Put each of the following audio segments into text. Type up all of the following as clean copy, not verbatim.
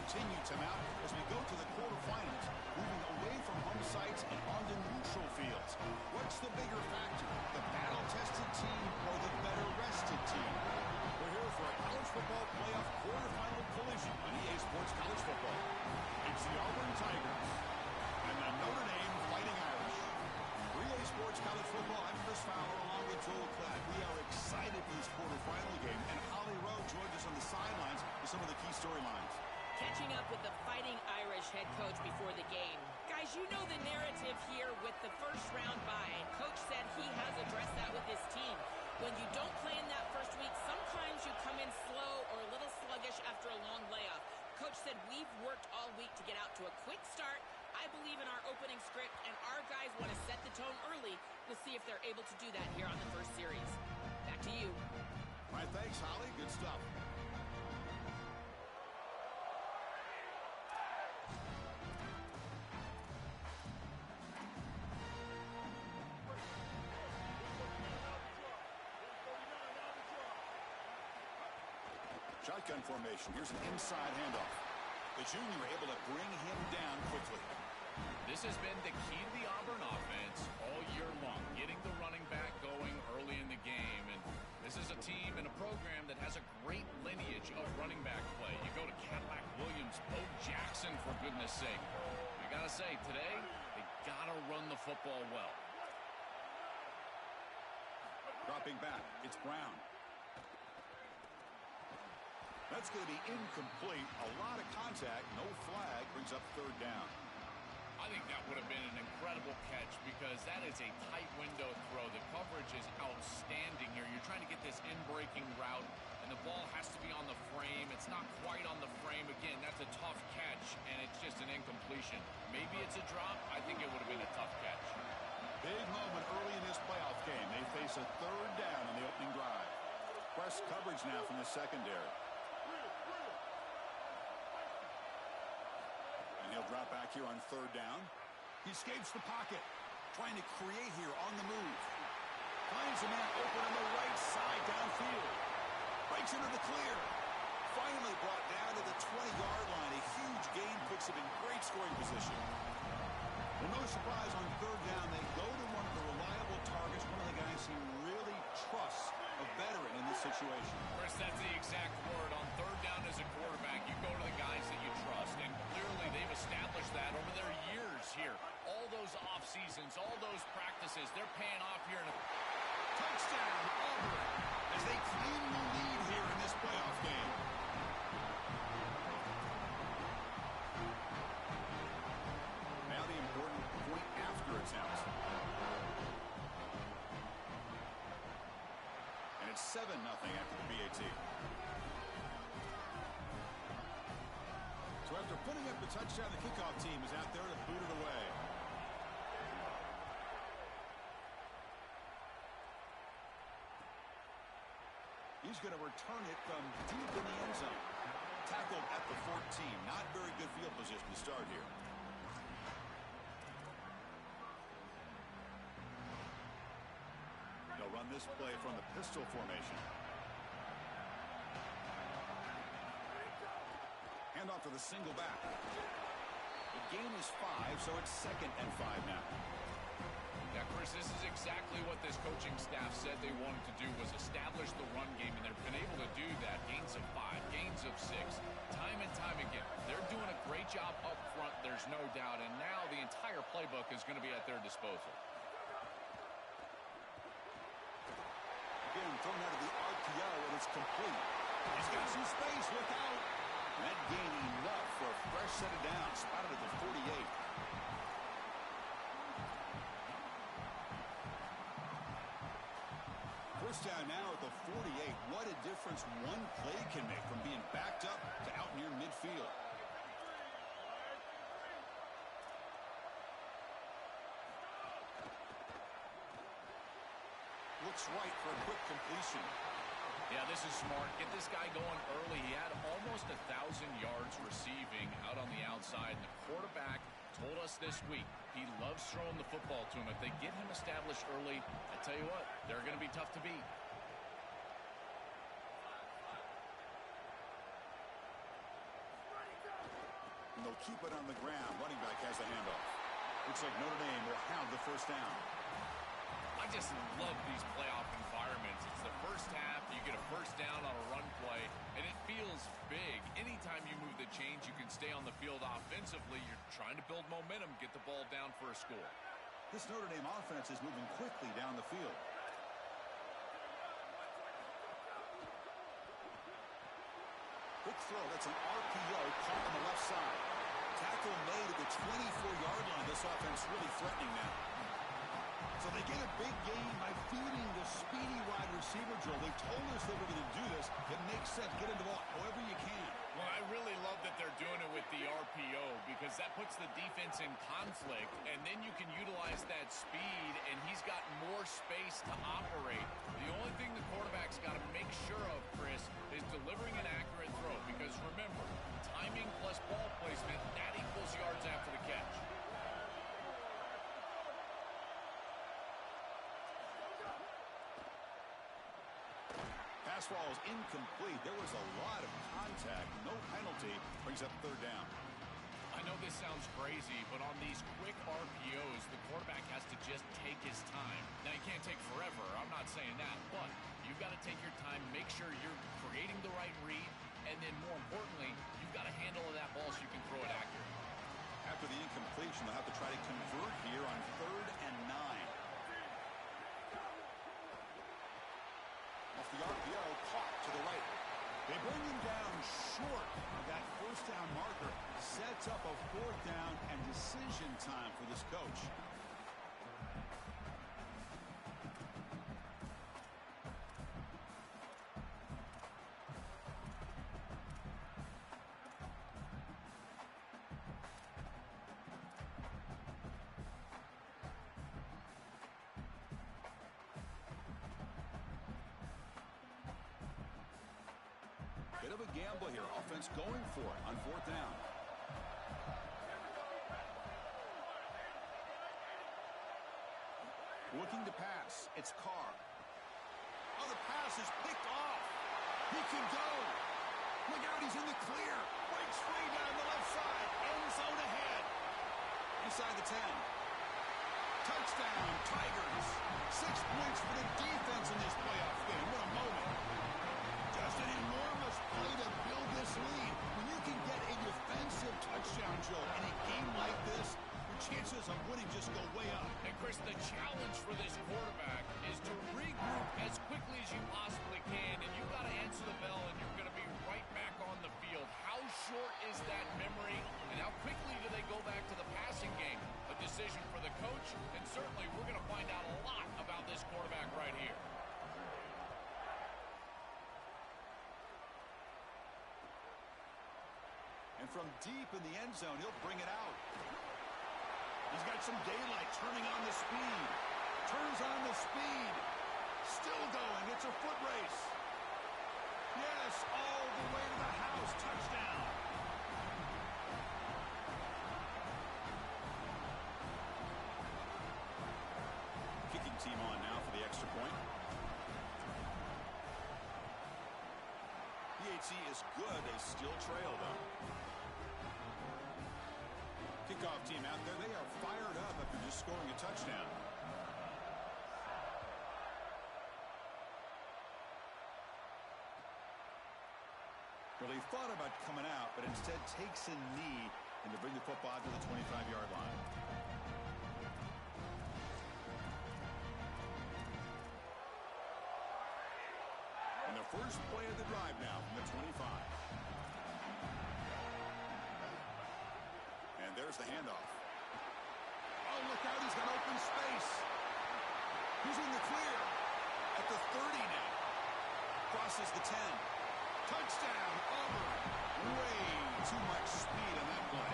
continue to mount as we go to the quarterfinals, moving away from home sites and onto neutral fields. What's the bigger factor, the battle-tested team or the better-rested team? We're here for a college football playoff quarterfinal collision on EA Sports College Football. It's the Auburn Tigers and the Notre Dame Fighting Irish. For EA Sports College Football, I'm Chris Fowler along with Joel Klatt. We are excited for this quarterfinal game, and Holly Rowe joins us on the sidelines with some of the key storylines. Catching up with the Fighting Irish head coach before the game. Guys, you know the narrative here with the first-round bye. Coach said he has addressed that with his team. When you don't play in that first week, sometimes you come in slow or a little sluggish after a long layoff. Coach said we've worked all week to get out to a quick start. I believe in our opening script, and our guys want to set the tone early. We'll see if they're able to do that here on the first series. Back to you. All right, thanks, Holly. Good stuff. Shotgun formation. Here's an inside handoff. The junior able to bring him down quickly. This has been the key to the Auburn offense all year long, getting the running back going early in the game. And this is a team and a program that has a great lineage of running back play. You go to Cadillac Williams, Bo Jackson, for goodness sake. I got to say, today, they got to run the football well. Dropping back, it's Brown. That's going to be incomplete. A lot of contact, no flag, brings up third down. I think that would have been an incredible catch because that is a tight window throw. The coverage is outstanding here. You're trying to get this in-breaking route, and the ball has to be on the frame. It's not quite on the frame. Again, that's a tough catch, and it's just an incompletion. Maybe it's a drop. I think it would have been a tough catch. Big moment early in this playoff game. They face a third down on the opening drive. Press coverage now from the secondary. He'll drop back here on third down. He escapes the pocket, trying to create here on the move. Finds a man open on the right side downfield. Breaks into the clear. Finally brought down to the 20-yard line. A huge gain puts him in great scoring position. Well, no surprise on third down. They go to one of the reliable targets, one of the guys he really trusts, a veteran in this situation. Chris, that's the exact word. On third down as a quarterback, you go to the guys that you trust. And clearly they've established that over their years here. All those off seasons, all those practices, they're paying off here. Touchdown, Auburn, as they claim the lead here in this playoff game. Now the important point after attempt. And it's 7-0 after the BAT. So after putting up the touchdown, the kickoff team is out there to boot it away. He's going to return it from deep in the end zone. Tackled at the 14. Not very good field position to start here. They'll run this play from the pistol formation. Handoff to the single back. The gain is 5, so it's 2nd and 5 now. Yeah, Chris, this is exactly what this coaching staff said they wanted to do, was establish the run game, and they've been able to do that. Gains of 5, gains of 6, time and time again. They're doing a great job up front, there's no doubt, and now the entire playbook is going to be at their disposal. Again, thrown out of the RPO, and it's complete. He's got some space, look out. That gain enough for a fresh set of downs, spotted at the 48. First down now at the 48. What a difference one play can make from being backed up to out near midfield. Looks right for a quick completion. Yeah, this is smart. Get this guy going early. He had almost 1,000 yards receiving out on the outside. And the quarterback told us this week he loves throwing the football to him. If they get him established early, I tell you what, they're going to be tough to beat. They'll keep it on the ground. Running back has the handoff. Looks like Notre Dame will have the first down. I just love these playoff environments. It's the first half. You get a first down on a run play, and it feels big. Anytime you move the chains, you can stay on the field offensively. You're trying to build momentum, get the ball down for a score. This Notre Dame offense is moving quickly down the field. Quick throw. That's an RPO caught on the left side. Tackle made at the 24-yard line. This offense really threatening now. So they get a big gain by feeding the speedy wide receiver drill. They told us they were going to do this. It makes sense. Get into the ball however you can. Well, I really love that they're doing it with the RPO because that puts the defense in conflict, and then you can utilize that speed, and he's got more space to operate. The only thing the quarterback's got to make sure of, Chris, is delivering an accurate throw because, remember, timing plus ball placement, that equals yards after the catch. Pass ball is incomplete. There was a lot of contact. No penalty. Brings up third down. I know this sounds crazy, but on these quick RPOs, the quarterback has to just take his time. Now, you can't take forever. I'm not saying that, but you've got to take your time, make sure you're creating the right read, and then more importantly, you've got a handle of that ball so you can throw it accurately. After the incompletion, they'll have to try to convert here on 3rd and 9. Off the RPO, caught to the right. They bring him down short of that first down marker. Sets up a 4th down and decision time for this coach. Bit of a gamble here. Offense going for it on 4th down. Looking to pass. It's Carr. Oh, the pass is picked off. He can go. Look out, he's in the clear. Breaks free down the left side. End zone ahead. Inside the 10. Touchdown, Tigers. 6 points for the defense in this playoff game. What a moment. Just an enormous play to build this lead. When you can get a defensive touchdown, Joe, in a game like this, your chances of winning just go way up. And, Chris, the challenge for this quarterback is to regroup as quickly as you possibly can, and you've got to answer the bell, and you're going to be right back on the field. How short is that memory, and how quickly do they go back to the passing game? A decision for the coach, and certainly we're going to find out a lot about this quarterback right here. And from deep in the end zone, he'll bring it out. He's got some daylight, turning on the speed. Turns on the speed. Still going. It's a foot race. Yes, all the way to the house. Touchdown. Kicking team on now for the extra point. PHC is good. They still trail, though. Kickoff team out there. They are fired up after just scoring a touchdown. Well, he thought about coming out, but instead takes a knee and to bring the football to the 25-yard line. And the first play of the drive now from the 25. And there's the handoff. Oh, look out, he's got open space. He's in the clear at the 30 now. Crosses the 10. Touchdown, Auburn. Way too much speed on that play.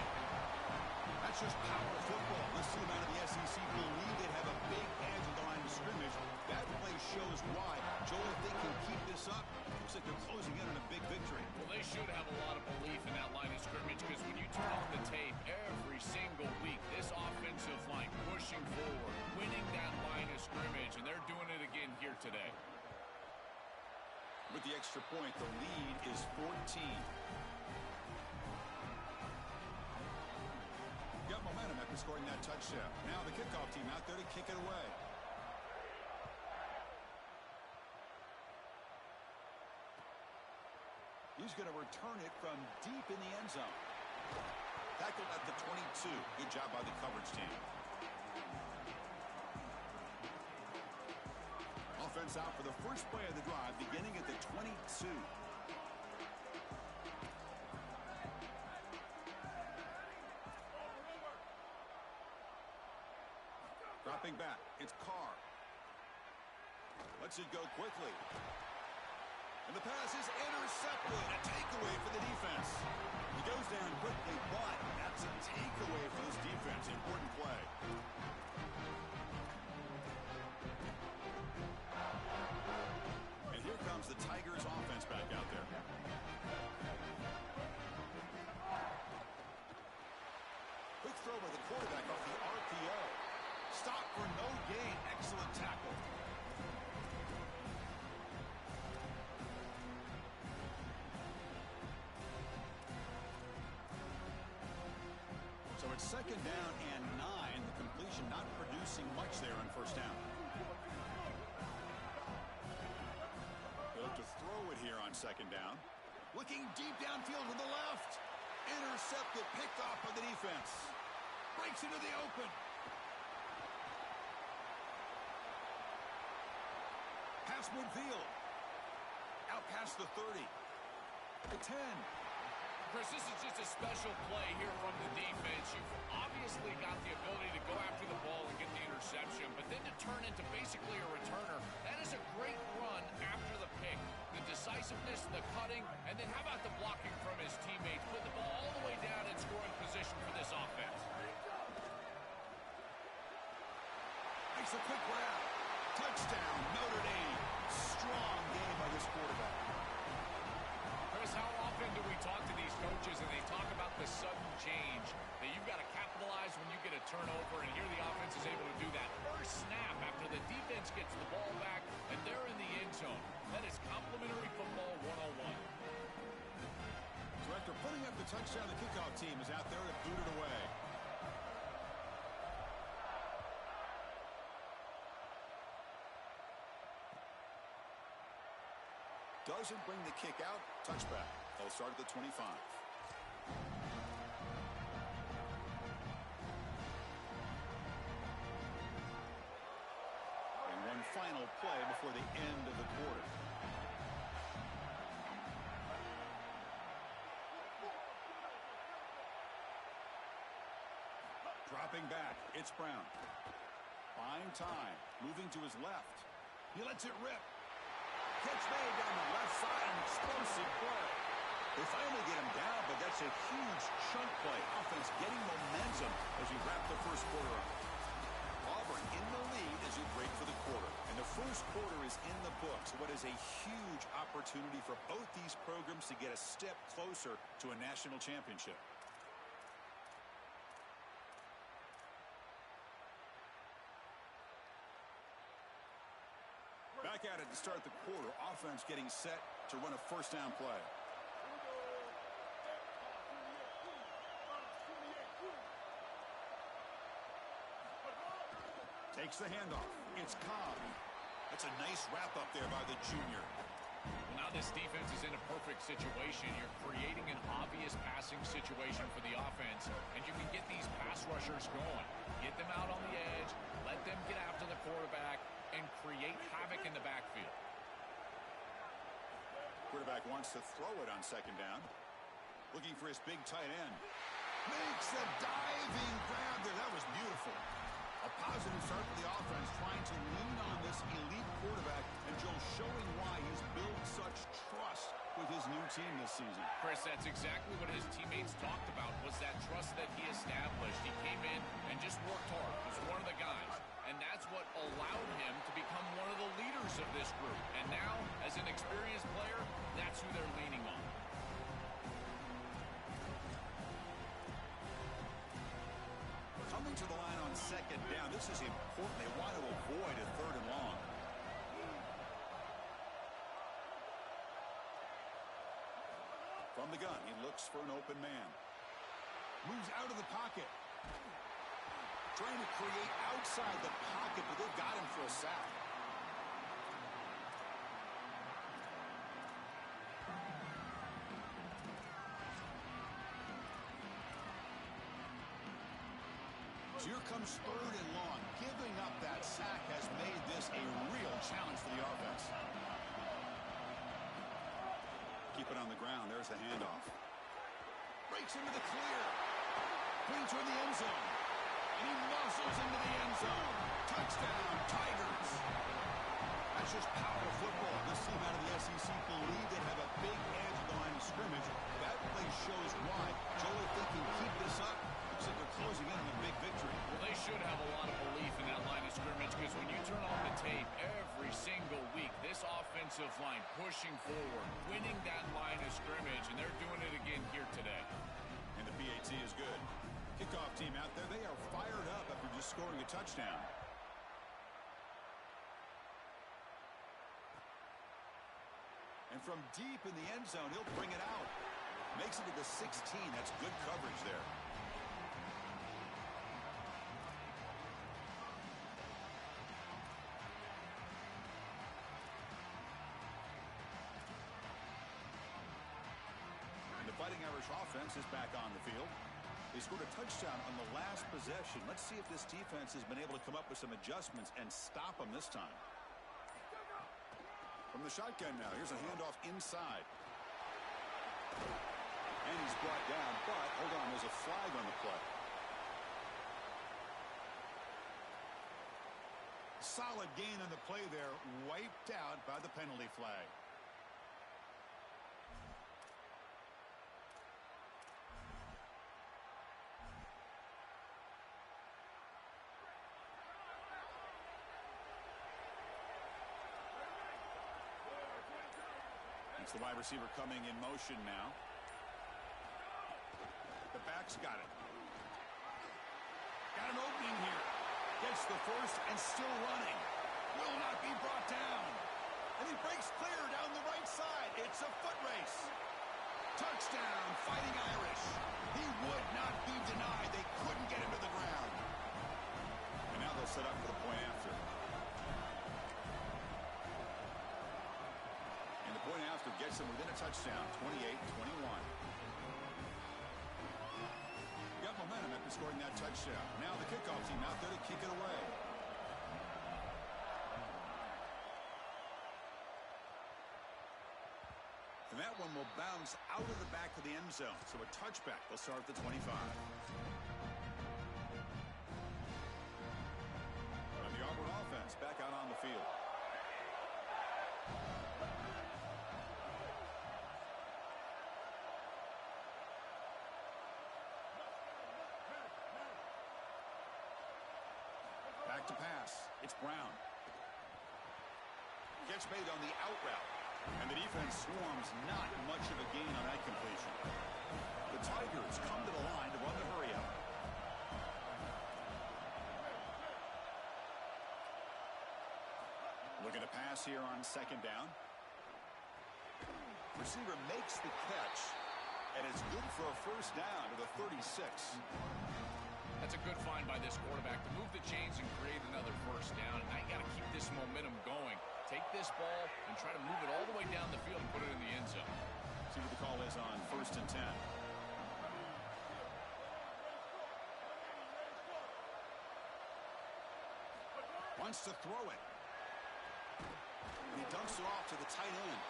That's just power football. This team out of the SEC believe they have a big edge at the line of scrimmage. That play shows why. Joel, if they can keep this up, looks like they're closing in on a big victory. Well, they should have a lot of belief in that line of scrimmage because when you turn on the tape every single week, this offensive line pushing forward, winning that line of scrimmage, and they're doing it again here today. With the extra point, the lead is 14. in scoring that touchdown. Now the kickoff team out there to kick it away. He's going to return it from deep in the end zone. Tackled at the 22. Good job by the coverage team. Offense out for the first play of the drive, beginning at the 22. Dropping back, it's Carr. Lets it go quickly. And the pass is intercepted. A takeaway for the defense. He goes down quickly, but that's a takeaway for this defense. Important play. And here comes the Tigers offense back out there. Quick throw by the quarterback off the RPO. Stop for no gain. Excellent tackle. So it's second down and 9. The completion not producing much there on first down. They'll have to throw it here on second down. Looking deep downfield to the left. Intercepted, picked off by the defense. Breaks into the open. Pass midfield. Out past the 30. The 10. Chris, this is just a special play here from the defense. You've obviously got the ability to go after the ball and get the interception, but then to turn into basically a returner, that is a great run after the pick. The decisiveness, the cutting, and then how about the blocking from his teammates? Put the ball all the way down in scoring position for this offense. Makes a quick grab. Touchdown, Notre Dame. Strong game by this quarterback. Chris, how often do we talk to these coaches and they talk about the sudden change that you've got to capitalize when you get a turnover, and here the offense is able to do that. First snap after the defense gets the ball back, and they're in the end zone. That is complimentary football 101. So after putting up the touchdown, the kickoff team is out there to boot it away. Doesn't bring the kick out. Touchback. They'll start at the 25. And one final play before the end of the quarter. Dropping back. It's Brown. Buying time. Moving to his left. He lets it rip. Catch made down the left side, an explosive play. They finally get him down, but that's a huge chunk play. Offense getting momentum as we wrap the first quarter up. Auburn in the lead as we break for the quarter. And the first quarter is in the books. What is a huge opportunity for both these programs to get a step closer to a national championship. Back at it to start the quarter. Offense getting set to run a first down play. Takes the handoff. It's Cobb. That's a nice wrap up there by the junior. Well, now this defense is in a perfect situation. You're creating an obvious passing situation for the offense, and you can get these pass rushers going. Get them out on the edge, let them get after the quarterback, and create havoc in the backfield. Quarterback wants to throw it on second down. Looking for his big tight end. Makes a diving grab there. That was beautiful. A positive start for the offense, trying to lean on this elite quarterback, and Joe showing why he's built such trust with his new team this season. Chris, that's exactly what his teammates talked about, was that trust that he established. He came in and just worked hard, was one of the guys. And that's what allowed him to become one of the leaders of this group. And now, as an experienced player, that's who they're leaning on. Coming to the line on second down. This is important. They want to avoid a third and long. From the gun, he looks for an open man. Moves out of the pocket. trying to create outside the pocket, but they've got him for a sack. So here comes 3rd and long. Giving up that sack has made this a real challenge for the offense. Keep it on the ground. There's the handoff. Breaks into the clear. Clean toward the end zone. And he muscles into the end zone. Touchdown, Tigers. That's just power football. This team out of the SEC believe they have a big edge at the line of scrimmage. That play shows why. Joe, if they can keep this up, looks like they're closing in on a big victory. Well, they should have a lot of belief in that line of scrimmage because when you turn on the tape every single week, this offensive line pushing forward, winning that line of scrimmage, and they're doing it again here today. And the PAT is good. Kickoff team out there, they are fired up after just scoring a touchdown. And from deep in the end zone, he'll bring it out. Makes it to the 16. That's good coverage there. And the Fighting Irish offense is back on the field. They scored a touchdown on the last possession. Let's see if this defense has been able to come up with some adjustments and stop them this time. From the shotgun now, here's a handoff inside. And he's brought down, but hold on, there's a flag on the play. Solid gain on the play there, wiped out by the penalty flag. It's the wide receiver coming in motion now. The back's got it. Got an opening here. Gets the first and still running. Will not be brought down. And he breaks clear down the right side. It's a foot race. Touchdown, Fighting Irish. He would not be denied. They couldn't get him to the ground. And now they'll set up for the point after. And the point after gets them within a touchdown, 28-21. Got momentum after scoring that touchdown. Now the kickoff team out there to kick it away. And that one will bounce out of the back of the end zone. So a touchback. They'll start at the 25. And the Auburn offense back out on the field. Back to pass. It's Brown. Gets made on the out route. And the defense swarms not much of a gain on that completion. The Tigers come to the line to run the hurry up. Looking to pass here on 2nd down. Receiver makes the catch. And it's good for a first down to the 36. That's a good find by this quarterback to move the chains and create another first down. Now you got to keep this momentum going. Take this ball and try to move it all the way down the field and put it in the end zone. See what the call is on 1st and 10. Wants to throw it. And he dumps it off to the tight end.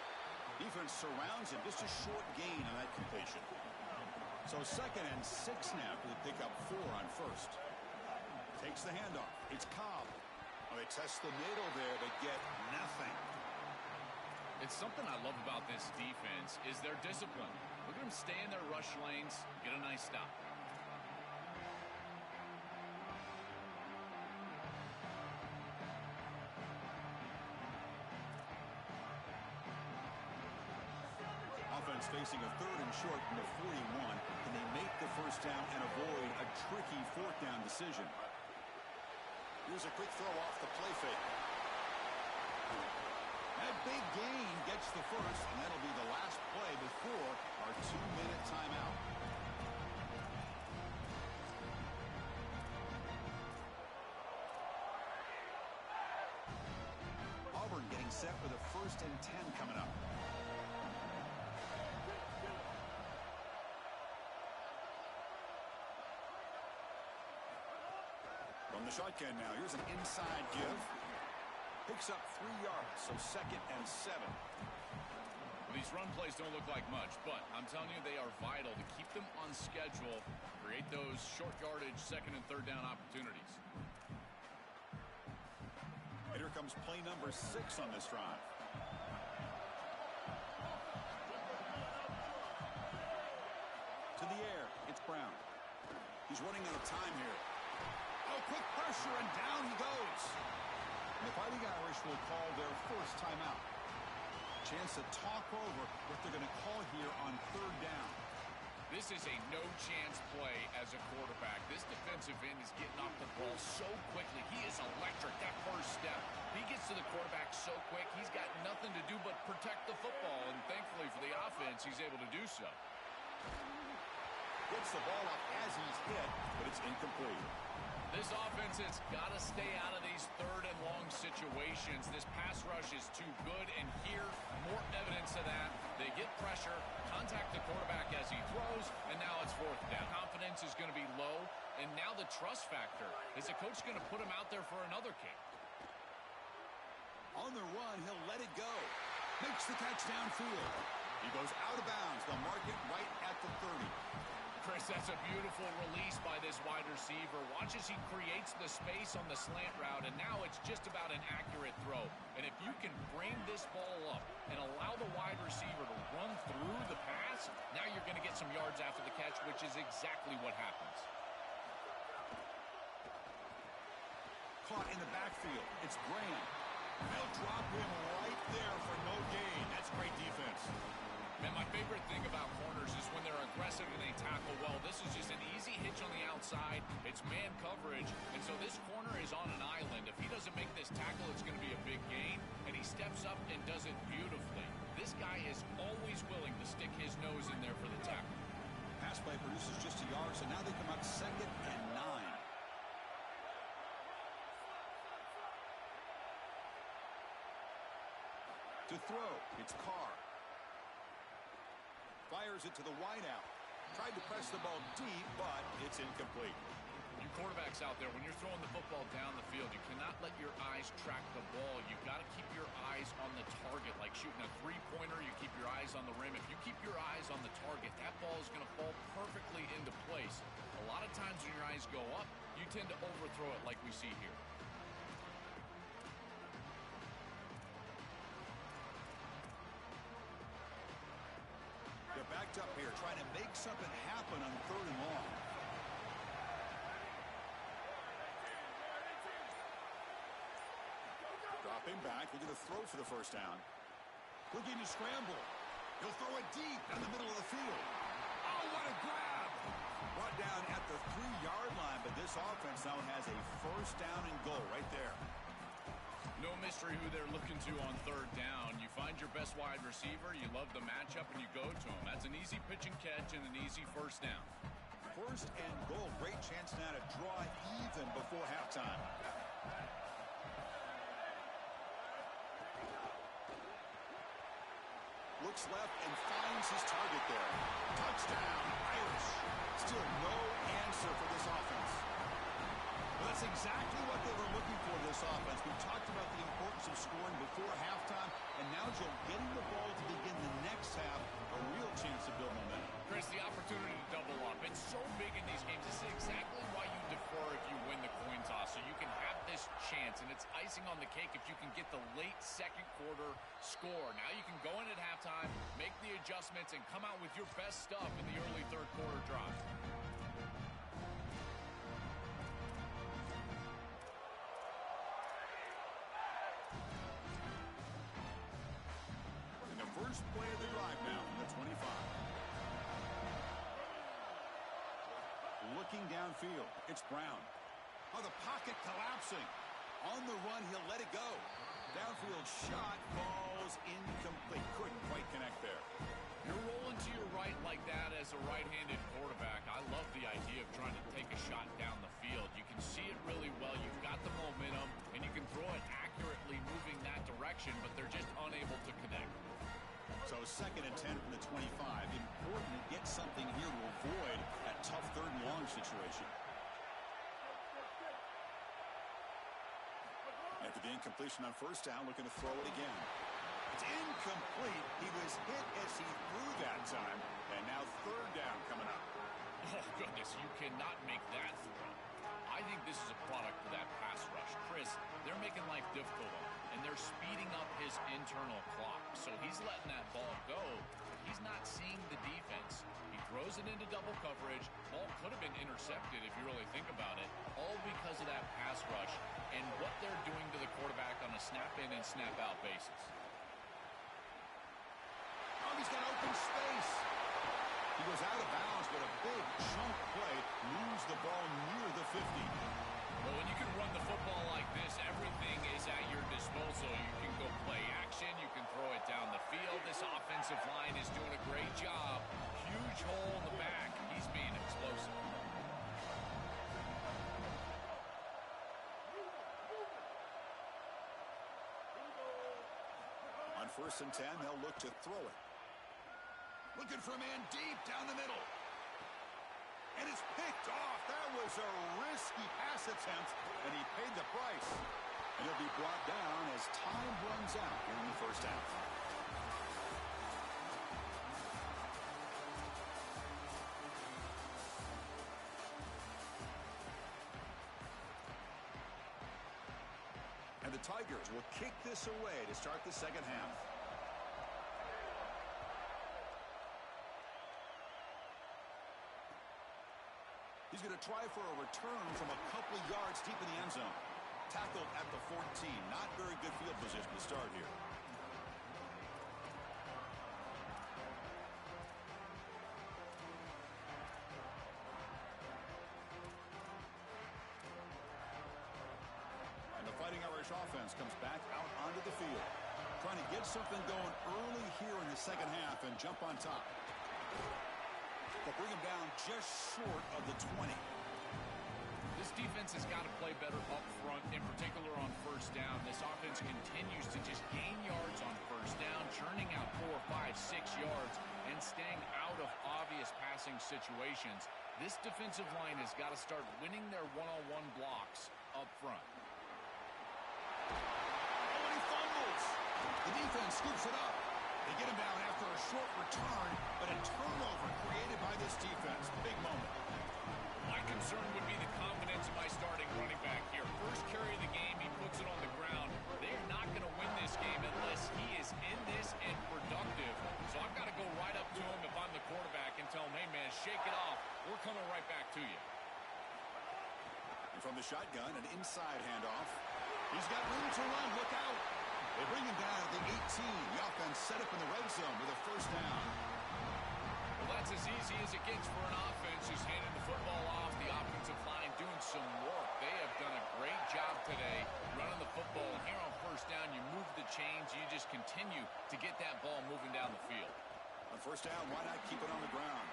Defense surrounds him. Just a short gain on that completion. So 2nd and 6 now for the pickup 4 on 1st. Takes the handoff. It's Cobb. Well, they test the middle there, but get nothing. It's something I love about this defense is their discipline. Look at them stay in their rush lanes, get a nice stop. Offense facing a 3rd and short from the 41. Can they make the first down and avoid a tricky 4th down decision? Here's a quick throw off the play fake. That big gain gets the first, and that'll be the last play before our 2-minute timeout. set with a 1st and 10 coming up. From the shotgun now, here's an inside give. Picks up 3 yards, so 2nd and 7. These run plays don't look like much, but I'm telling you, they are vital to keep them on schedule, create those short yardage 2nd and 3rd down opportunities. Here comes play number 6 on this drive. To the air, it's Brown. He's running out of time here. Oh, quick pressure, and down he goes. And the Fighting Irish will call their 1st timeout. Chance to talk over what they're going to call here on 3rd down. This is a no-chance play as a quarterback. This defensive end is getting off the ball so quickly. He is electric, that first step. He gets to the quarterback so quick, he's got nothing to do but protect the football. And thankfully for the offense, he's able to do so. Gets the ball up as he's hit, but it's incomplete. This offense has got to stay out of these 3rd and long situations. This pass rush is too good, and here, more evidence of that. They get pressure, contact the quarterback as he throws, and now it's 4th down. Confidence is going to be low, and now the trust factor. Is the coach going to put him out there for another kick? On the run, he'll let it go. Makes the catch downfield. He goes out of bounds. They'll mark it right at the 30. Chris, that's a beautiful release by this wide receiver. Watch as he creates the space on the slant route, and now it's just about an accurate throw. And if you can bring this ball up and allow the wide receiver to run through the pass, now you're going to get some yards after the catch, which is exactly what happens. Caught in the backfield. It's Graham. They'll drop him right there for no gain. That's great defense. Man, my favorite thing about corners is when they're aggressive and they tackle well. This is just an easy hitch on the outside. It's man coverage, and so this corner is on an island. If he doesn't make this tackle, it's going to be a big gain, and he steps up and does it beautifully. This guy is always willing to stick his nose in there for the tackle. Pass play produces just a yard, so now they come up 2nd and 9. To throw, it's Carr. Fires it to the wideout. Tried to press the ball deep, but it's incomplete. You quarterbacks out there, when you're throwing the football down the field, you cannot let your eyes track the ball. You've got to keep your eyes on the target. Like shooting a 3-pointer, you keep your eyes on the rim. If you keep your eyes on the target, that ball is going to fall perfectly into place. A lot of times when your eyes go up, you tend to overthrow it like we see here. Backed up here, trying to make something happen on 3rd and long. Dropping back, looking to throw for the 1st down. Looking to scramble. He'll throw it deep down the middle of the field. Oh, what a grab! Brought down at the 3-yard line, but this offense now has a 1st down and goal right there. No mystery who they're looking to on 3rd down. You find your best wide receiver, you love the matchup, and you go to him. That's an easy pitch and catch and an easy 1st down. 1st and goal. Great chance now to draw even before halftime. Looks left and finds his target there. Touchdown, Irish. Still no answer for this offense. Well, that's exactly what they were looking for, this offense. We talked about the importance of scoring before halftime, and now Joe getting the ball to begin the next half, a real chance to build momentum. Chris, the opportunity to double up. It's so big in these games. This is exactly why you defer if you win the coin toss, so you can have this chance, and it's icing on the cake if you can get the late 2nd quarter score. Now you can go in at halftime, make the adjustments, and come out with your best stuff in the early 3rd quarter drive. First play of the drive now from the 25. Looking downfield, it's Brown. Oh, the pocket collapsing. On the run, he'll let it go. Downfield shot falls incomplete. Couldn't quite connect there. You're rolling to your right like that as a right-handed quarterback. I love the idea of trying to take a shot down the field. You can see it really well. You've got the momentum, and you can throw it accurately moving that direction. direction, but they're just unable to connect. So 2nd and 10 from the 25. Important to get something here to avoid that tough 3rd and long situation. After the incompletion on 1st down, looking to throw it again. It's incomplete. He was hit as he threw that time. And now 3rd down coming up. Oh, goodness, you cannot make that throw. I think this is a product of that pass rush. Chris, they're making life difficult on him, and they're speeding up his internal clock. So he's letting that ball go. He's not seeing the defense. He throws it into double coverage. Ball could have been intercepted if you really think about it, all because of that pass rush and what they're doing to the quarterback on a snap-in and snap-out basis. Oh, he's got open space. He goes out of bounds, but a big chunk play moves the ball near the 50. Well, when you can run the football like this, everything is at your disposal. You can go play action. You can throw it down the field. This offensive line is doing a great job. Huge hole in the back. He's being explosive. On 1st and 10, they'll look to throw it. Looking for a man deep down the middle. And it's picked off. That was a risky pass attempt, and he paid the price. And he'll be brought down as time runs out here in the 1st half. And the Tigers will kick this away to start the 2nd half. He's going to try for a return from a couple of yards deep in the end zone. Tackled at the 14. Not very good field position to start here. And the Fighting Irish offense comes back out onto the field. Trying to get something going early here in the 2nd half and jump on top. But bring him down just short of the 20. This defense has got to play better up front, in particular on 1st down. This offense continues to just gain yards on 1st down, churning out 4, 5, 6 yards, and staying out of obvious passing situations. This defensive line has got to start winning their one-on-one blocks up front. Oh, and he fumbles. The defense scoops it up. They get him down after a short return, but a turnover created by this defense. Big moment. My concern would be the confidence of my starting running back here. First carry of the game, he puts it on the ground. They are not going to win this game unless he is in this and productive. So I've got to go right up to him if I'm the quarterback and tell him, hey, man, shake it off. We're coming right back to you. And from the shotgun, an inside handoff. He's got room to run. Look out. They bring him down at the 18. The offense set up in the red zone with a 1st down. Well, that's as easy as it gets for an offense, just handing the football off. The offensive line doing some work. They have done a great job today running the football. And here on 1st down, you move the chains. You just continue to get that ball moving down the field. On 1st down, why not keep it on the ground?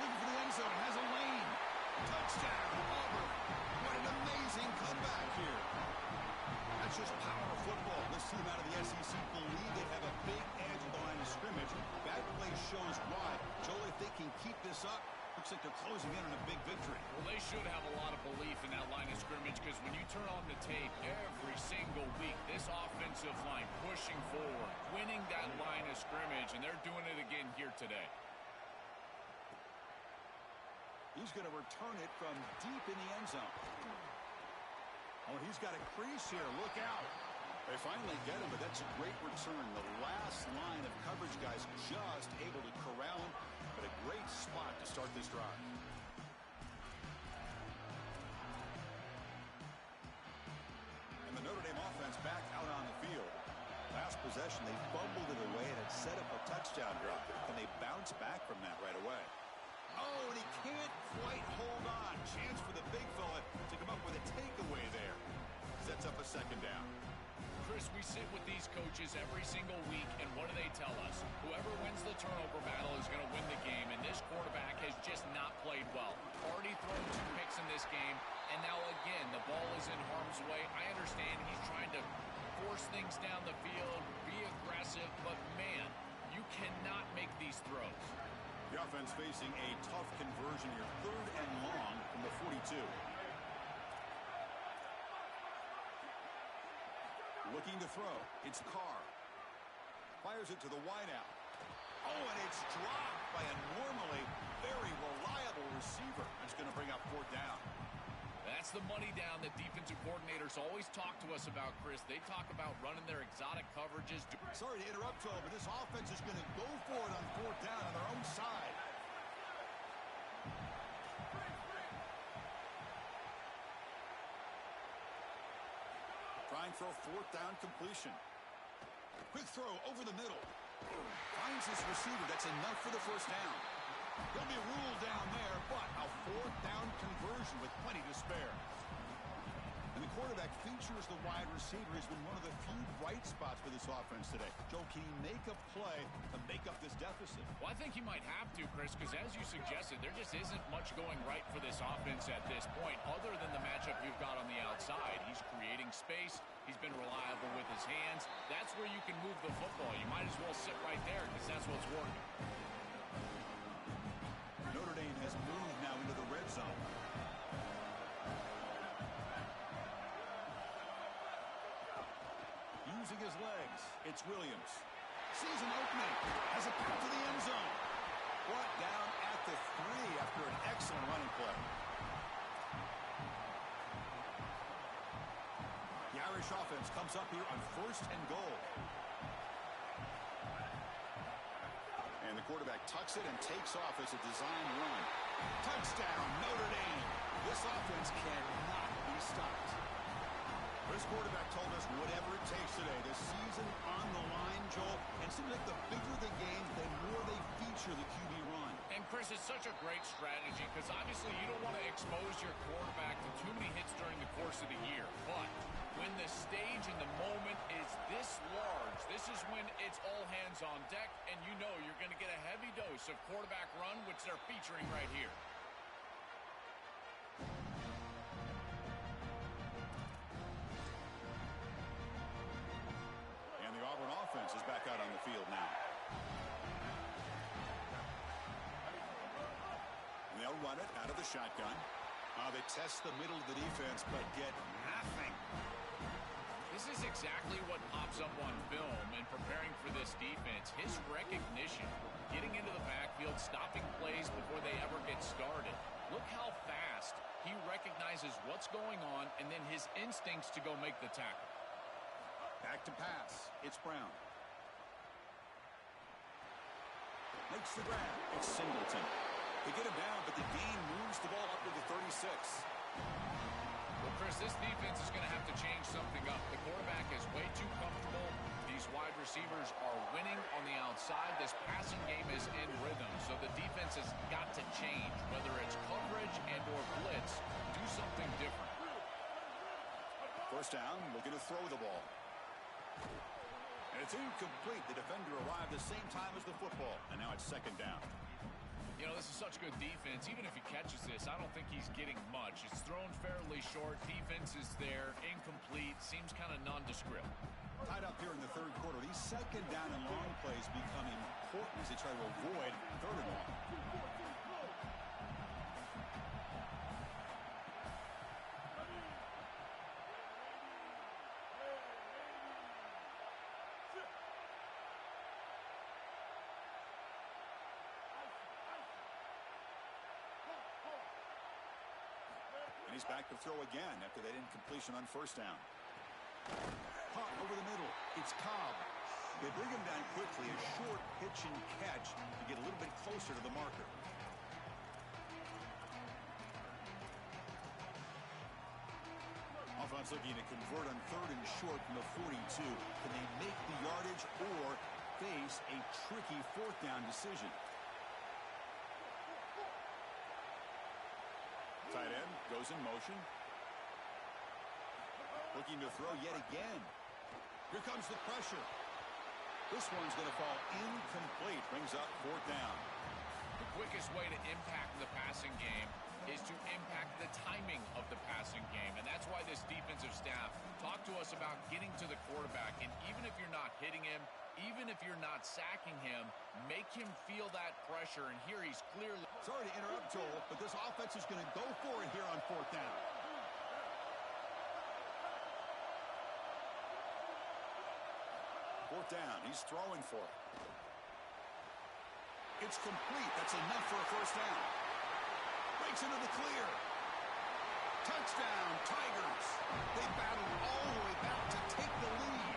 Looking for the end zone. Has a lane. Touchdown, Auburn. What an amazing comeback here. That's just power football. This team out of the SEC believe they have a big edge at the line of scrimmage. That play shows why. Joel, if they can keep this up, looks like they're closing in on a big victory. Well, they should have a lot of belief in that line of scrimmage because when you turn on the tape every single week, this offensive line pushing forward, winning that line of scrimmage, and they're doing it again here today. He's going to return it from deep in the end zone. Oh, he's got a crease here. Look out. They finally get him, but that's a great return. The last line of coverage guys just able to corral him, but a great spot to start this drive. And the Notre Dame offense back out on the field. Last possession, they fumbled it away, and it set up a touchdown drop. And they bounce back from that right away. Oh, and he can't quite hold on. Chance for the big fella to come up with a takeaway there. Sets up a 2nd down. Chris, we sit with these coaches every single week, and what do they tell us? Whoever wins the turnover battle is going to win the game, and this quarterback has just not played well. Already thrown 2 picks in this game, and now again, the ball is in harm's way. I understand he's trying to force things down the field, be aggressive, but man, you cannot make these throws. The offense facing a tough conversion here, 3rd and long from the 42. Looking to throw. It's Carr. Fires it to the wideout. Oh, and it's dropped by a normally very reliable receiver. That's going to bring up 4th down. That's the money down that defensive coordinators always talk to us about, Chris. They talk about running their exotic coverages. Sorry to interrupt, Joe, but this offense is going to go for it on 4th down on their own side. Trying for a 4th down completion. Quick throw over the middle. Finds his receiver. That's enough for the 1st down. He'll be ruled down there, but a 4th down conversion with plenty to spare. And the quarterback features the wide receiver has been one of the few bright spots for this offense today. Joe, can he make a play to make up this deficit? Well, I think he might have to, Chris, because as you suggested, there just isn't much going right for this offense at this point, other than the matchup you've got on the outside. He's creating space. He's been reliable with his hands. That's where you can move the football. You might as well sit right there because that's what's working. Notre Dame has moved now into the red zone. Using his legs, it's Williams. Sees an opening, has a pass to the end zone. Brought down at the 3 after an excellent running play. The Irish offense comes up here on 1st and goal. And the quarterback tucks it and takes off as a design run. Touchdown, Notre Dame. This offense cannot be stopped. This quarterback told us whatever it takes today. The season on the line, Joel. And it seems like the bigger the game, the more they feature the QB run. And, Chris, it's such a great strategy because obviously you don't want to expose your quarterback to too many hits during the course of the year. But when the stage and the moment is this large, this is when it's all hands on deck, and you know you're going to get a heavy dose of quarterback run, which they're featuring right here. And the Auburn offense is back out on the field now. And they'll run it out of the shotgun. They test the middle of the defense, but get nothing. This is exactly what pops up on film and preparing for this defense. His recognition, getting into the backfield, stopping plays before they ever get started. Look how fast he recognizes what's going on and then his instincts to go make the tackle. Back to pass. It's Brown. Makes the grab. It's Singleton. They get him down, but the gain moves the ball up to the 36. Well, Chris, this defense is going to have to change something up. The quarterback is way too comfortable. These wide receivers are winning on the outside. This passing game is in rhythm, so the defense has got to change. Whether it's coverage and or blitz, do something different. 1st down, looking to throw the ball. And it's incomplete. The defender arrived the same time as the football, and now it's 2nd down. You know, this is such good defense. Even if he catches this, I don't think he's getting much. It's thrown fairly short. Defense is there. Incomplete. Seems kind of nondescript. Tied up here in the 3rd quarter. These 2nd down and long plays become important as they try to avoid 3rd and long. He's back to throw again after that incompletion on 1st down. Pop over the middle. It's Cobb. They bring him down quickly. A short pitch and catch to get a little bit closer to the marker. Offense looking to convert on 3rd and short from the 42. Can they make the yardage or face a tricky 4th down decision? Tight end goes in motion. Looking to throw yet again. Here comes the pressure. This one's going to fall incomplete. Brings up 4th down. The quickest way to impact the passing game is to impact the timing of the passing game. And that's why this defensive staff talked to us us about getting to the quarterback, and even if you're not hitting him, even if you're not sacking him, make him feel that pressure, and here he's clearly... Sorry to interrupt, Joel, but this offense is going to go for it here on 4th down. Fourth down, he's throwing for it. It's complete. That's enough for a 1st down. Breaks into the clear. Touchdown, Tigers. They battled all the way back to take the lead.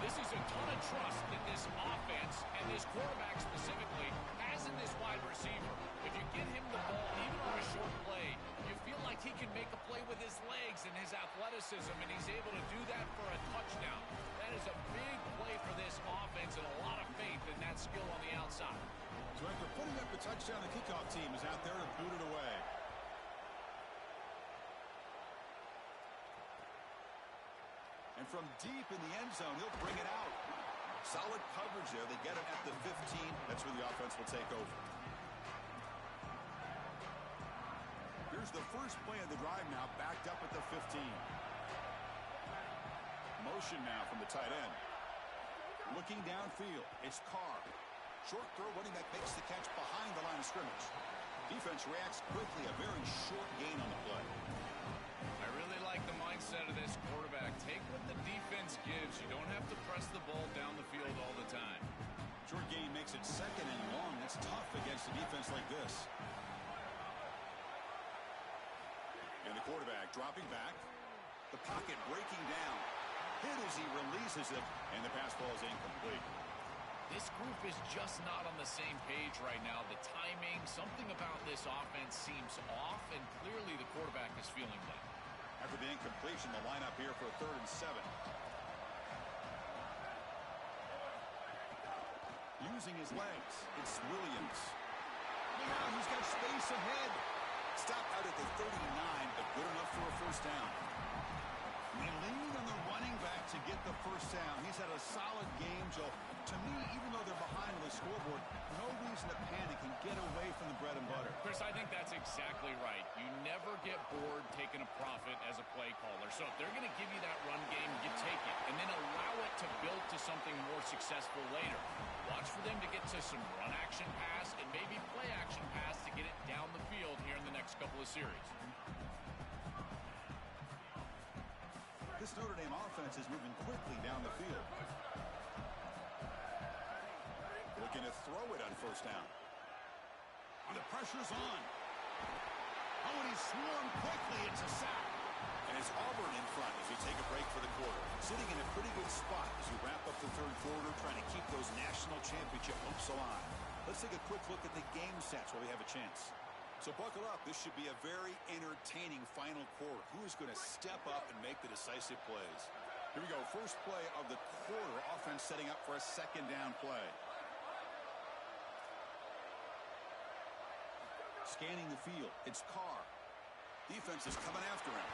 This is a ton of trust that this offense and this quarterback specifically has in this wide receiver. If you get him the ball, even on a short play, you feel like he can make a play with his legs and his athleticism, and he's able to do that for a touchdown. That is a big play for this offense and a lot of faith in that skill on the outside. So after putting up the touchdown, the kickoff team is out there to boot it away. And from deep in the end zone, he'll bring it out. Solid coverage there. They get him at the 15. That's where the offense will take over. Here's the first play of the drive now, backed up at the 15. Motion now from the tight end. Looking downfield, it's Carr. Short throw, running back makes the catch behind the line of scrimmage. Defense reacts quickly, a very short gain on the play. I really like the mindset of this quarterback. Take what the defense gives. You don't have to press the ball down the field all the time. Short gain makes it 2nd and long. That's tough against a defense like this. And the quarterback dropping back. The pocket breaking down. Hit as he releases it, and the pass ball is incomplete. This group is just not on the same page right now. The timing, something about this offense seems off, and clearly the quarterback is feeling that. After the incompletion, the lineup here for 3rd and 7. Using his legs, it's Williams. Now he's got space ahead. Stopped out at the 39, but good enough for a 1st down. They lean on the running back to get the 1st down. He's had a solid game, Joe. To me, even though they're behind on the scoreboard, no reason to panic and get away from the bread and butter. Chris, I think that's exactly right. You never get bored taking a profit as a play caller. So if they're going to give you that run game, you take it. And then allow it to build to something more successful later. Watch for them to get to some run action pass and maybe play action pass to get it down the field here in the next couple of series. This Notre Dame offense is moving quickly down the field. Looking to throw it on 1st down. And the pressure's on. Oh, and he's swarmed quickly. It's a sack. And it's Auburn in front as we take a break for the quarter. Sitting in a pretty good spot as we wrap up the 3rd quarter, trying to keep those national championship hopes alive. Let's take a quick look at the game stats while we have a chance. So buckle up. This should be a very entertaining final quarter. Who is going to step up and make the decisive plays? Here we go. First play of the quarter. Offense setting up for a 2nd down play. Scanning the field. It's Carr. Defense is coming after him.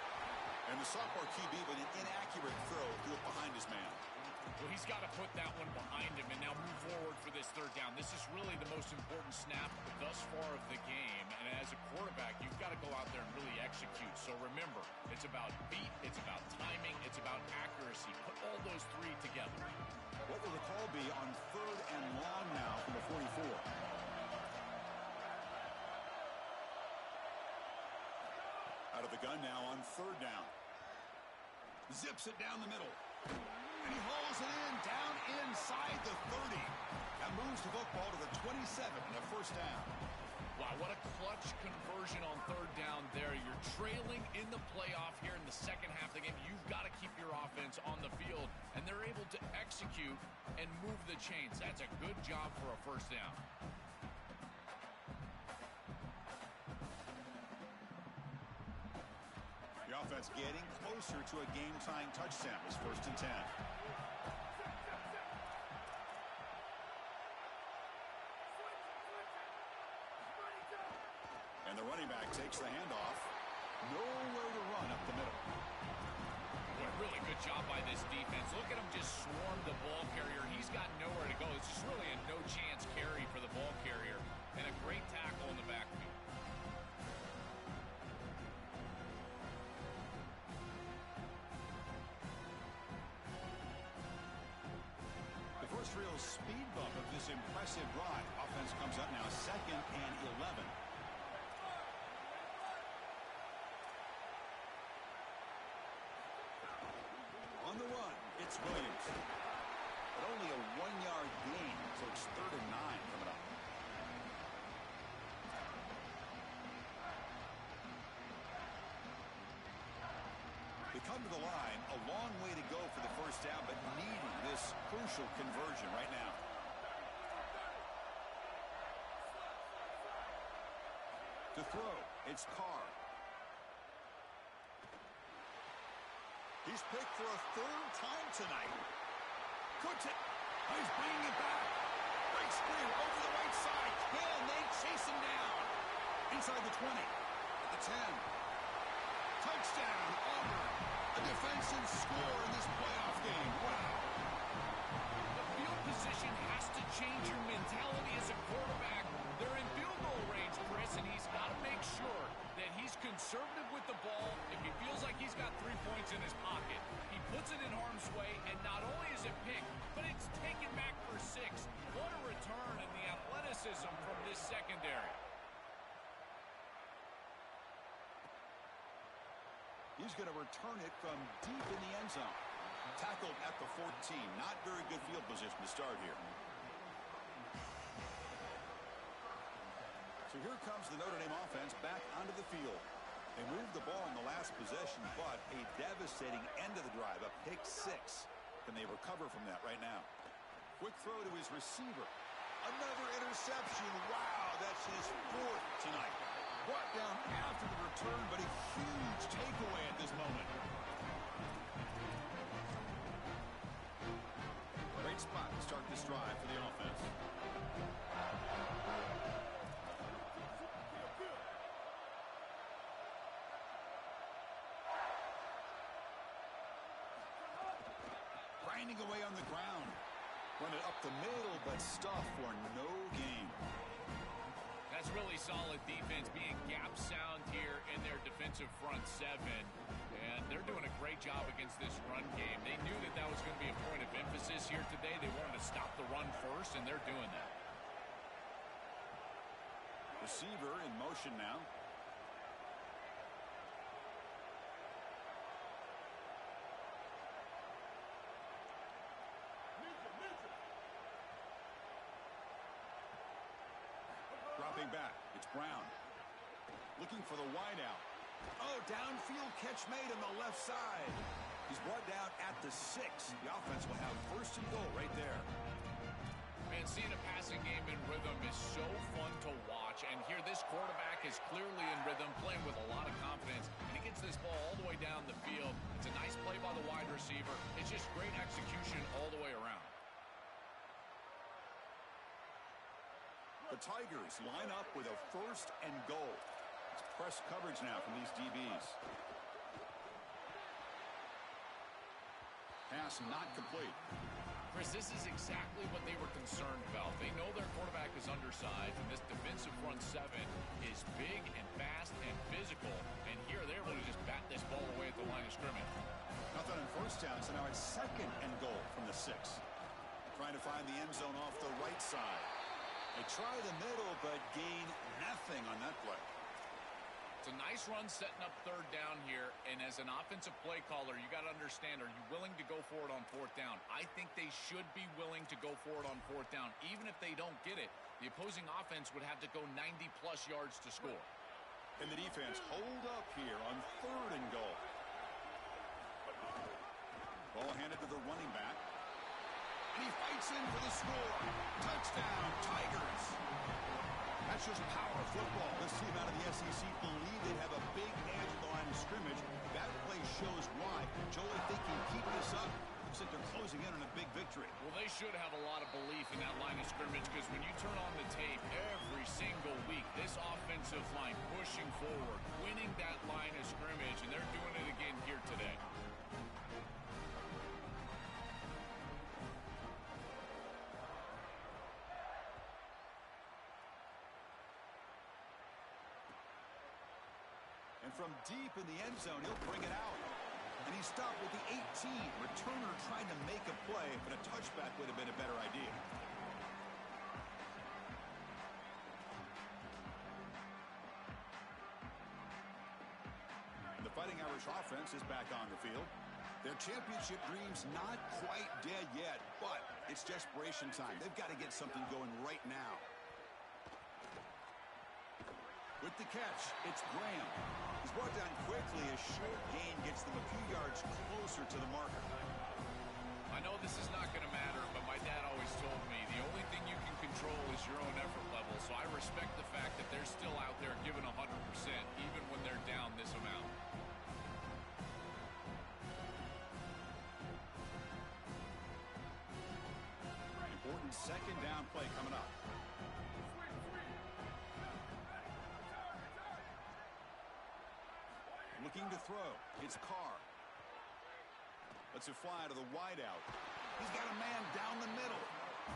And the sophomore QB with an inaccurate throw threw it behind his man. Well, he's got to put that one behind him and now move forward for this 3rd down. This is really the most important snap thus far of the game. And as a quarterback, you've got to go out there and really execute. So remember, it's about beat, it's about timing, it's about accuracy. Put all those 3 together. What will the call be on 3rd and long now from the 44? Out of the gun now on 3rd down. Zips it down the middle. And he hauls it in, down inside the 30. That moves the football to the 27 and a 1st down. Wow, what a clutch conversion on 3rd down there. You're trailing in the playoff here in the 2nd half of the game. You've got to keep your offense on the field, and they're able to execute and move the chains. That's a good job for a 1st down. The offense getting closer to a game-tying touchdown. It's 1st and 10. And the running back takes the handoff. Nowhere to run up the middle. What a really good job by this defense. Look at him just swarm the ball carrier. He's got nowhere to go. It's just really a no-chance carry for the ball carrier. And a great tackle in the backfield. this impressive drive. Offense comes up now 2nd and 11. On the run, it's Williams. But only a 1-yard gain, so it's 3rd and 9 coming up. They come to the line, a long way to go for the first down, but needing this crucial conversion right now. To throw, it's Carr. He's picked for a 3rd time tonight. Cooks it. Oh, he's bringing it back. Breaks free over the right side. Can they chase him down? Inside the 20. At the 10. Touchdown, Auburn. A defensive score in this playoff game. Wow. The field position has to change your mentality as a quarterback. They're in field goal range, Chris, and he's got to make sure that he's conservative with the ball. If he feels like he's got 3 points in his pocket, he puts it in harm's way, and not only is it picked, but it's taken back for 6. What a return in the athleticism from this secondary. He's going to return it from deep in the end zone. Tackled at the 14. Not very good field position to start here. So here comes the Notre Dame offense back onto the field. They moved the ball in the last possession, but a devastating end of the drive, a pick 6. Can they recover from that right now? Quick throw to his receiver. Another interception. Wow, that's his 4th tonight. Brought down after the return, but a huge takeaway at this moment. Great spot to start this drive for the offense. Grinding away on the ground. Run it up the middle, but stuff for no gain. That's really solid defense, being gap sound here in their defensive front 7. And they're doing a great job against this run game. They knew that that was going to be a point of emphasis here today. They wanted to stop the run first, and they're doing that. Receiver in motion now. Dropping back, it's Brown. Looking for the wideout. Oh, downfield catch made on the left side. He's brought down at the 6. The offense will have 1st and goal right there. Man, seeing a passing game in rhythm is so fun to watch. And here, this quarterback is clearly in rhythm, playing with a lot of confidence. And he gets this ball all the way down the field. It's a nice play by the wide receiver. It's just great execution all the way around. The Tigers line up with a 1st and goal. It's press coverage now from these DBs. Pass not complete. Chris, this is exactly what they were concerned about. They know their quarterback is undersized, and this defensive front 7 is big and fast and physical. And here they're able to just bat this ball away at the line of scrimmage. Nothing on 1st down, so now it's 2nd and goal from the 6. Trying to find the end zone off the right side. They try the middle, but gain nothing on that play. It's a nice run setting up 3rd down here, and as an offensive play caller, you got to understand, are you willing to go for it on 4th down? I think they should be willing to go for it on 4th down. Even if they don't get it, the opposing offense would have to go 90-plus yards to score. And the defense hold up here on 3rd and goal. Ball handed to the running back. And he fights in for the score. Touchdown, Tigers. That's just power football. This team out of the SEC believe they have a big edge at the line of scrimmage. That play shows why. Joel, if they can keep this up, looks like they're closing in on a big victory. Well, they should have a lot of belief in that line of scrimmage, because when you turn on the tape every single week, this offensive line pushing forward, winning that line of scrimmage, and they're doing it again here today. And from deep in the end zone, he'll bring it out. And he stopped with the 18. Returner trying to make a play, but a touchback would have been a better idea. Irish offense is back on the field. Their championship dreams not quite dead yet, but it's desperation time. They've got to get something going right now. With the catch, it's Graham. He's brought down quickly. A short gain gets them a few yards closer to the marker. I know this is not going to matter, but my dad always told me the only thing you can control is your own effort level. So I respect the fact that they're still out there giving 100%, even when they're down this amount. Important second down play coming up. Looking to throw. It's Carr. Lets it fly to the wideout. He's got a man down the middle.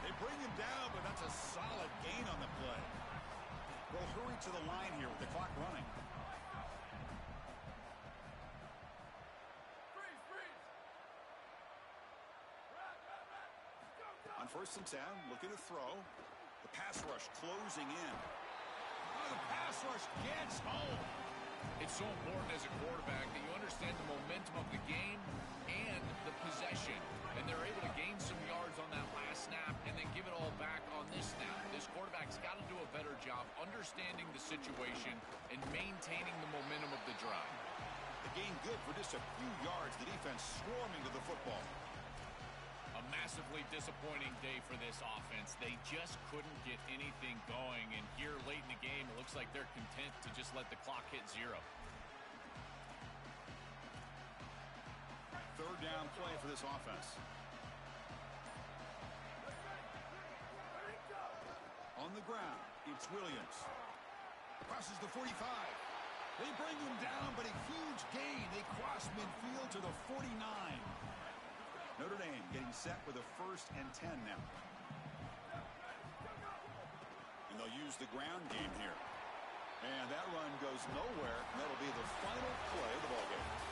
They bring him down, but that's a solid gain on the play. They'll hurry to the line here with the clock running. On 1st and 10, looking to throw. The pass rush closing in. Oh, the pass rush gets home. It's so important as a quarterback that you understand the momentum of the game and the possession. And they're able to gain some yards on that last snap and then give it all back on this snap. This quarterback's got to do a better job understanding the situation and maintaining the momentum of the drive. The gain good for just a few yards. The defense swarming to the football. A massively disappointing day for this offense. They just couldn't get anything going. And here late in the game, it looks like they're content to just let the clock hit 0. Third down play for this offense. On the ground, it's Williams. Crosses the 45. They bring him down, but a huge gain. They cross midfield to the 49. Notre Dame getting set with a 1st and 10 now. And they'll use the ground game here. And that run goes nowhere, and that'll be the final play of the ballgame.